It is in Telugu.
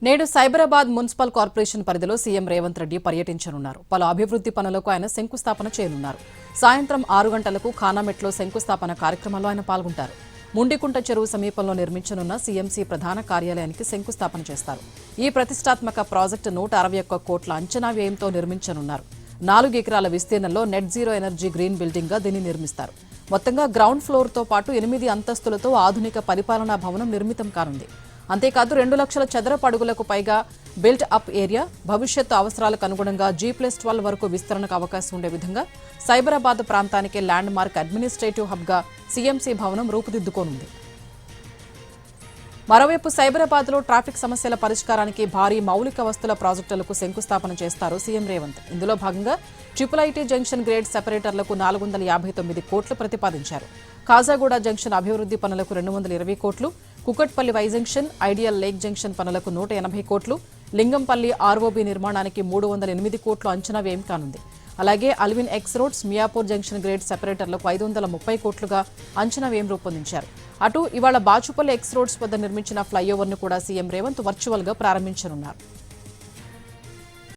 నేడు సైబరాబాద్ మున్సిపల్ కార్పొరేషన్ పరిధిలో సీఎం రేవంత్ రెడ్డి పర్యటించనున్నారు. పలు అభివృద్ధి పనులకు ఆయన శంకుస్థాపన చేయనున్నారు. సాయంత్రం 6 గంటలకు ఖానామెట్లో శంకుస్థాపన కార్యక్రమంలో ఆయన పాల్గొంటారు. ముండికుంట చెరువు సమీపంలో నిర్మించనున్న సీఎంసీ ప్రధాన కార్యాలయానికి శంకుస్థాపన చేస్తారు. ఈ ప్రతిష్టాత్మక ప్రాజెక్టు 161 కోట్ల అంచనా వ్యయంతో నిర్మించనున్నారు. 4 ఎకరాల విస్తీర్ణంలో net zero energy green building గా దీన్ని నిర్మిస్తారు. మొత్తంగా గ్రౌండ్ ఫ్లోర్ తో పాటు 8 అంతస్తులతో ఆధునిక పరిపాలనా భవనం నిర్మితం కానుంది. అంతేకాదు 2 లక్షల చదరపు అడుగులకు పైగా బిల్ట్ అప్ ఏరియా, భవిష్యత్తు అవసరాలకు అనుగుణంగా G+12 వరకు విస్తరణకు అవకాశం ఉండే విధంగా సైబరాబాద్ ప్రాంతానికి ల్యాండ్ మార్క్ అడ్మినిస్ట్రేటివ్ హబ్ గా సీఎంసీ భవనం రూపుదిద్దుకోనుంది. మరోవైపు సైబరాబాద్లో ట్రాఫిక్ సమస్యల పరిష్కారానికి భారీ మౌలిక వస్తుల ప్రాజెక్టులకు శంకుస్థాపన చేస్తారు సీఎం రేవంత్. ఇందులో భాగంగా IIIT జంక్షన్ గ్రేడ్ సెపరేటర్లకు 459 కోట్లు ప్రతిపాదించారు. కాజాగూడ జంక్షన్ అభివృద్ధి పనులకు 220 కోట్లు, Kukatpally Y junction, ideal lake junction పనులకు 180 కోట్లు, లింగంపల్లి ఆర్ఓబీ నిర్మాణానికి 308 కోట్లు అంచనా వ్యయం కానుంది. అలాగే Alwyn X roads, Miyapur junction grade సెపరేటర్లకు 530 కోట్లుగా అంచనా వ్యయం రూపొందించారు. అటు ఇవాళ బాచుపల్లి ఎక్స్ రోడ్స్ వద్ద నిర్మించిన ఫ్లైఓవర్ను కూడా సీఎం రేవంత్ వర్చువల్ గా ప్రారంభించనున్నారు.